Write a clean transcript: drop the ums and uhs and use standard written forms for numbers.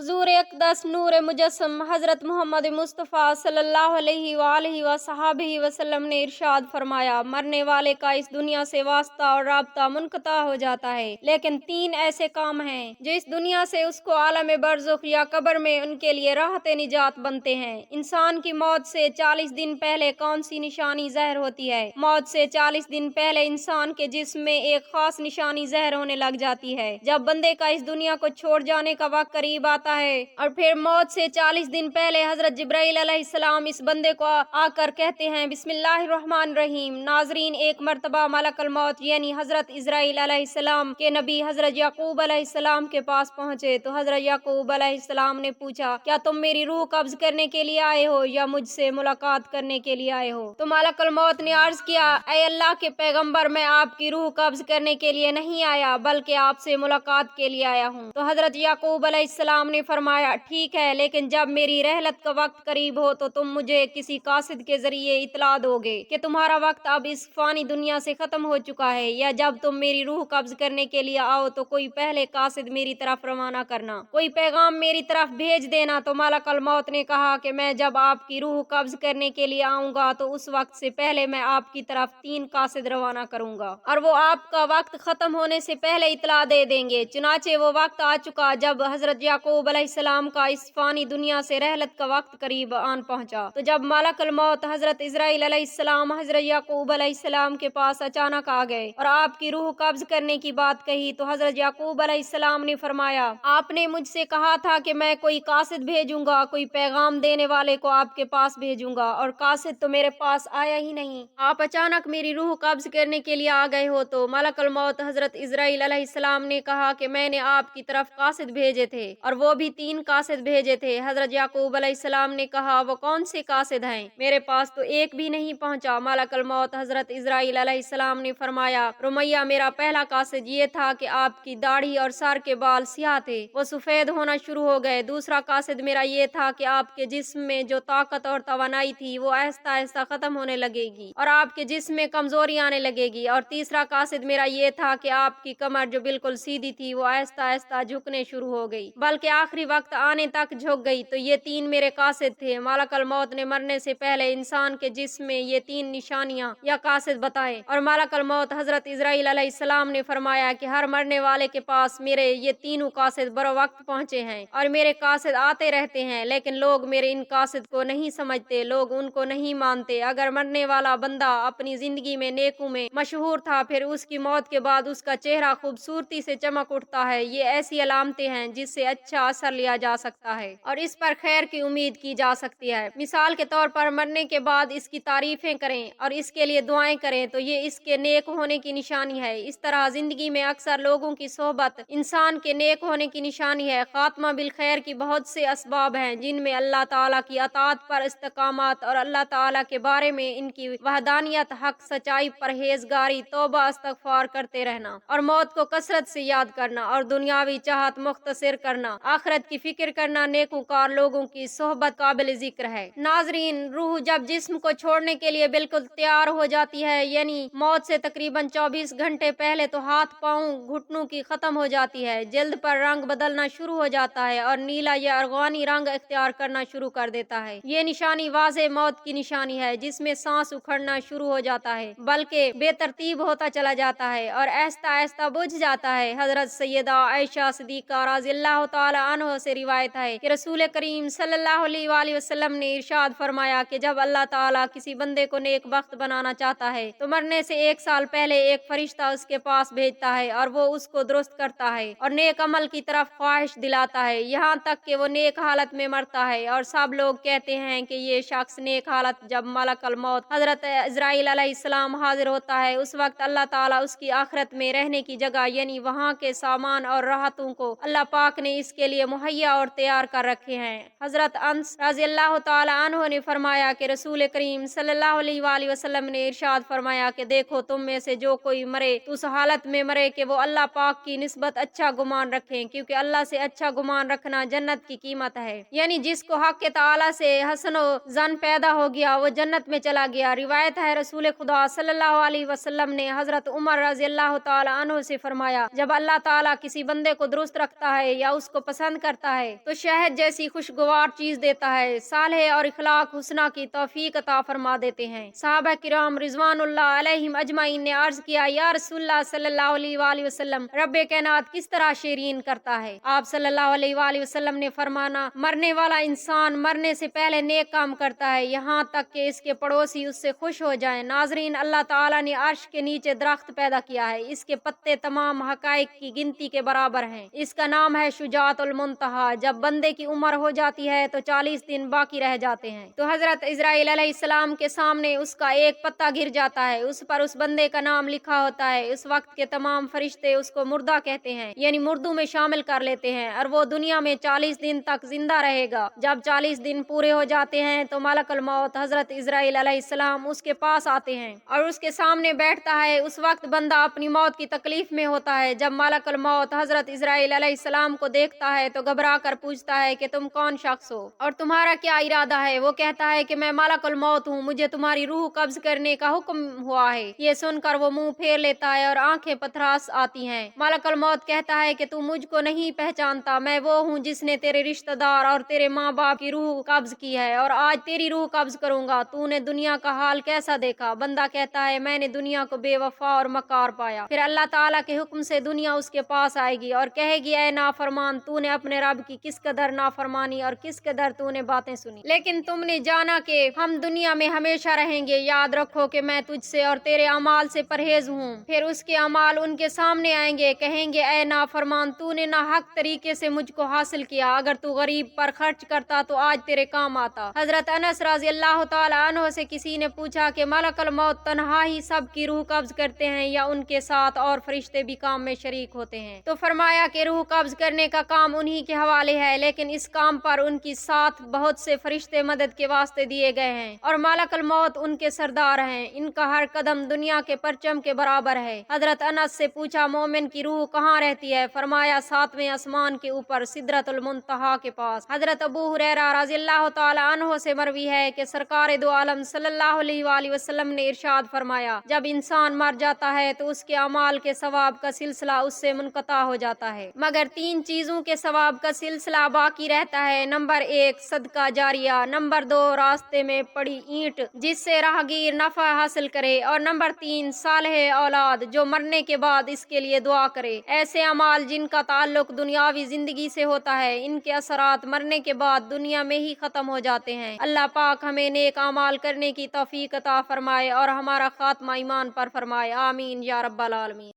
हुजूर अक़दस नूर मुजस्सम हज़रत मोहम्मद मुस्तफ़ा सल्लल्लाहु अलैहि वसहबिहि वसल्लम ने इरशाद फरमाया, मरने वाले का इस दुनिया से वास्ता और राब्ता मुनक़ता हो जाता है, लेकिन 3 ऐसे काम हैं जो इस दुनिया से उसको आलम बरज़ुख या कब्र में उनके लिए राहत निजात बनते हैं। इंसान की मौत से 40 दिन पहले कौन सी निशानी ज़हर होती है? मौत से 40 दिन पहले इंसान के जिस्म में एक खास निशानी ज़हर होने लग जाती है। जब बंदे का इस दुनिया को छोड़ जाने का वक्त करीब आता है और फिर मौत से 40 दिन पहले हजरत जिब्राइल अलैहिस्सलाम इस बंदे को आकर कहते हैं बिस्मिल्लाहिर्रहमानिर्रहीम। नाजरीन, एक मर्तबा मलकुल मौत यानी हजरत इजराइल अलैहिस्सलाम के नबी हजरत याकूब अलैहिस्सलाम के पास पहुंचे तो हजरत याकूब अलैहिस्सलाम ने पूछा, क्या तुम मेरी रूह कब्ज करने के लिए आए हो या मुझसे मुलाकात करने के लिए आए हो? तो मलकुल मौत ने अर्ज किया, ऐ अल्लाह के पैगंबर, मैं आपकी रूह कब्ज करने के लिए नहीं आया बल्कि आपसे मुलाकात के लिए आया हूँ। तो हजरत याकूब अलैहिस्सलाम ने फरमाया, ठीक है, लेकिन जब मेरी रहलत का वक्त करीब हो तो तुम मुझे किसी कासिद के जरिए इतला दोगे कि तुम्हारा वक्त अब इस फानी दुनिया से खत्म हो चुका है, या जब तुम मेरी रूह कब्ज करने के लिए आओ तो कोई पहले कासिद मेरी तरफ रवाना करना, कोई पैगाम मेरी तरफ भेज देना। तो मलकुल मौत ने कहा कि मैं जब आपकी रूह कब्ज करने के लिए आऊंगा तो उस वक्त से पहले मैं आपकी तरफ 3 कासिद रवाना करूंगा और वो आपका वक्त खत्म होने से पहले इतला दे देंगे। चुनाचे वो वक्त आ चुका जब हजरत याकूब अलैहिस्सलाम का इस फानी दुनिया से रहलत का वक्त करीब आन पहुंचा। तो जब मलकुल मौत हजरत इजराइल अलैहिस्सलाम हजरत याकूब अलैहिस्सलाम के पास अचानक आ गए और आपकी रूह कब्ज करने की बात कही तो हजरत याकूब अलैहिस्सलाम ने फरमाया, आपने मुझसे कहा था कि मैं कोई कासिद भेजूंगा, कोई पैगाम देने वाले को आपके पास भेजूंगा, और कासिद तो मेरे पास आया ही नहीं, आप अचानक मेरी रूह कब्ज करने के लिए आ गए हो। तो मलकुल मौत हजरत इजराइल अलैहिस्सलाम ने कहा कि मैंने आपकी तरफ कासिद भेजे थे और वो भी 3 कासिद भेजे थे। हजरत याकूब अलैहिस्सलाम ने कहा, वो कौन से कासिद हैं? मेरे पास तो एक भी नहीं पहुंचा। मलकुल मौत हजरत इजराइल अलैहिस्सलाम ने फरमाया, रुमैया, मेरा पहला कासिद ये था कि आपकी दाढ़ी और सर के बाल सियाह थे, वो सफेद होना शुरू हो गए। दूसरा कासिद मेरा ये था कि आपके जिस्म में जो ताकत और तवानाई थी वो आहिस्ता आहिस्ता खत्म होने लगेगी और आपके जिस्म में कमजोरी आने लगेगी। और तीसरा कासिद मेरा ये था कि आपकी कमर जो बिल्कुल सीधी थी वो आहिस्ता आहिस्ता झुकने शुरू हो गई, बल्कि आखिरी वक्त आने तक झुक गई। तो ये 3 मेरे कासिद थे। मलकुल मौत ने मरने से पहले इंसान के जिस्म में ये 3 निशानियां या कासिद बताए और मलकुल मौत हजरत इजराइल अलैहिस्सलाम ने फरमाया कि हर मरने वाले के पास मेरे ये तीनों कासिद बरो वक्त पहुंचे हैं और मेरे कासिद आते रहते हैं, लेकिन लोग मेरे इन कासिद को नहीं समझते, लोग उनको नहीं मानते। अगर मरने वाला बंदा अपनी जिंदगी में नेकों में मशहूर था, फिर उसकी मौत के बाद उसका चेहरा खूबसूरती से चमक उठता है। ये ऐसी अलामतें हैं जिससे अच्छा असर लिया जा सकता है और इस पर खैर की उम्मीद की जा सकती है। मिसाल के तौर पर मरने के बाद इसकी तारीफें करें और इसके लिए दुआएं करें तो ये इसके नेक होने की निशानी है। इस तरह जिंदगी में अक्सर लोगों की सोहबत इंसान के नेक होने की निशानी है। खात्मा बिल खैर की बहुत से असबाब हैं जिनमें अल्लाह ताला की अताअत पर इस्तकामत और अल्लाह ताला के बारे में इनकी वहदानियत, हक, सच्चाई, परहेजगारी, तौबा, इस्तगफार करते रहना और मौत को कसरत से याद करना और दुनियावी चाहत मुख्तसर करना, आखिरत की फिक्र करना नेकूकार लोगों की सोहबत काबिल जिक्र है। नाजरीन, रूह जब जिस्म को छोड़ने के लिए बिल्कुल तैयार हो जाती है, यानी मौत से तकरीबन 24 घंटे पहले, तो हाथ पाँव घुटनों की खत्म हो जाती है, जल्द पर रंग बदलना शुरू हो जाता है और नीला या अरगानी रंग इख्तियार करना शुरू कर देता है। ये निशानी वाज़े मौत की निशानी है जिसमें सांस उखड़ना शुरू हो जाता है, बल्कि बेतरतीब होता चला जाता है और आहिस्ता आहिस्ता बुझ जाता है। हजरत सैयदा आयशा सिद्दीका रज़ियल्लाहु ताला अन्हा से रिवायत है कि रसूल करीम सल्लल्लाहु अलैहि वसल्लम ने इरशाद फरमाया कि जब अल्लाह ताला किसी बंदे को नेक बख्त बनाना चाहता है तो मरने से 1 साल पहले एक फरिश्ता उसके पास भेजता है और वो उसको दुरुस्त करता है और नेक अमल की तरफ ख्वाहिश दिलाता है, यहाँ तक कि वो नेक हालत में मरता है। और सब लोग कहते हैं कि ये शख्स नेक हालत जब मलकुल मौत हजरत इजराइल अलैहिस्सलाम हाजिर होता है, उस वक्त अल्लाह ताला उसकी आखिरत में रहने की जगह यानी वहाँ के सामान और राहतों को अल्लाह पाक ने इसके लिए मुहैया और तैयार कर रखे हैं। हजरत अनस रज़ियल्लाहु ताला अन्हु ने फरमाया कि रसूल करीम सल्लल्लाहु अलैहि वसल्लम ने इरशाद फरमाया कि देखो, तुम में से जो कोई मरे तो उस हालत में मरे कि वो अल्लाह पाक की निस्बत अच्छा गुमान रखें, क्योंकि अल्लाह से अच्छा गुमान रखना जन्नत की कीमत है। यानी जिसको हक के ताला से हसनो जन पैदा हो गया वो जन्नत में चला गया। रिवायत है रसूल खुदा सल्लल्लाहु अलैहि वसल्लम ने हजरत उमर रज़ियल्लाहु ताला अन्हु से फरमाया, जब अल्लाह ताला किसी बंदे को दुरुस्त रखता है या उसको पसंद पसंद करता है तो शहद जैसी खुशगवार चीज देता है। सालेह और इखलाक हुस्ना की तौफीक अता फरमा देते हैं। सहाबा किराम रिजवानुल्लाह अलैहिम अजमाइन ने अर्ज किया, या रसूलुल्लाह सल्लल्लाहु अलैहि वसल्लम, रब्बे कायनात किस तरह शेरीन करता है? आप सल्लल्लाहु अलैहि वसल्लम ने फरमाना, मरने वाला इंसान मरने से पहले नेक काम करता है यहाँ तक कि इसके पड़ोसी उससे खुश हो जाएं। नाजरीन, अल्लाह ताला ने अर्श के नीचे दरख्त पैदा किया है। इसके पत्ते तमाम हकाइक की गिनती के बराबर हैं। इसका नाम है शुजाअतुल मुंतहा। जब बंदे की उम्र हो जाती है तो 40 दिन बाकी रह जाते हैं तो हजरत इजराइल अलैहिस्सलाम के सामने उसका एक पत्ता गिर जाता है। उस पर उस बंदे का नाम लिखा होता है। उस वक्त के तमाम फरिश्ते उसको मुर्दा कहते हैं, यानी मुर्दों में शामिल कर लेते हैं, और वो दुनिया में 40 दिन तक जिंदा रहेगा। जब 40 दिन पूरे हो जाते हैं तो मलकुल मौत हजरत इजराइल अलैहिस्सलाम उसके पास आते हैं और उसके सामने बैठता है। उस वक्त बंदा अपनी मौत की तकलीफ में होता है। जब मलकुल मौत हजरत इजराइल अलैहिस्सलाम को देखता है तो घबरा कर पूछता है कि तुम कौन शख्स हो और तुम्हारा क्या इरादा है? वो कहता है कि मैं मलकुल मौत हूँ, मुझे तुम्हारी रूह कब्ज करने का हुक्म हुआ है। ये सुनकर वो मुंह फेर लेता है और आंखें पथरास आती हैं। मलकुल मौत कहता है कि तू मुझको नहीं पहचानता, मैं वो हूँ जिसने तेरे रिश्तेदार और तेरे माँ बाप की रूह कब्ज की है और आज तेरी रूह कब्ज करूंगा। तूने दुनिया का हाल कैसा देखा? बंदा कहता है, मैंने दुनिया को बेवफा और मकार पाया। फिर अल्लाह ताला के हुक्म से दुनिया उसके पास आएगी और कहेगी, ऐ नाफरमान, तूने अपने रब की किस कदर नाफरमानी और किस कदर तूने बातें सुनी, लेकिन तुमने जाना कि हम दुनिया में हमेशा रहेंगे। याद रखो कि मैं तुझसे और तेरे अमाल से परहेज हूँ। फिर उसके अमाल उनके सामने आएंगे, कहेंगे, ऐ नाफरमान, तूने ना हक तरीके से मुझको हासिल किया। अगर तू गरीब पर खर्च करता तो आज तेरे काम आता। हजरत अनस रज़ी अल्लाह तआला अन्हु से किसी ने पूछा कि मलकुल मौत तन्हा ही सब की रूह कब्ज करते हैं या उनके साथ और फरिश्ते भी काम में शरीक होते हैं? तो फरमाया कि रूह कब्ज करने का काम उन्हीं के हवाले है, लेकिन इस काम पर उनकी साथ बहुत से फरिश्ते मदद के वास्ते दिए गए हैं और मलकुल मौत उनके सरदार हैं। इनका हर कदम दुनिया के परचम के बराबर है। हजरत अनस से पूछा, मोमिन की रूह कहाँ रहती है? फरमाया, 7वें आसमान के ऊपर सिदरतुल मुंतहा के पास। हजरत अबू हुरैरा रज़ी अल्लाह तआला अन्हु से मरवी है कि सरकार दो आलम सल्लल्लाहु अलैहि वसल्लम ने इरशाद फरमाया, जब इंसान मर जाता है तो उसके अमाल के सवाब का सिलसिला उससे मुनक़ता हो जाता है, मगर 3 चीजों के सवाब का सिलसिला बाकी रहता है। नंबर 1 सदका जारिया, नंबर 2 रास्ते में पड़ी ईंट जिससे राहगीर नफा हासिल करे, और नंबर 3 सालेह औलाद जो मरने के बाद इसके लिए दुआ करे। ऐसे अमाल जिनका ताल्लुक दुनियावी जिंदगी से होता है, इनके असरात मरने के बाद दुनिया में ही खत्म हो जाते हैं। अल्लाह पाक हमें नेक अमाल करने की तौफीक अता फरमाए और हमारा खात्मा ईमान पर फरमाए। आमीन या रब्बल आलमीन।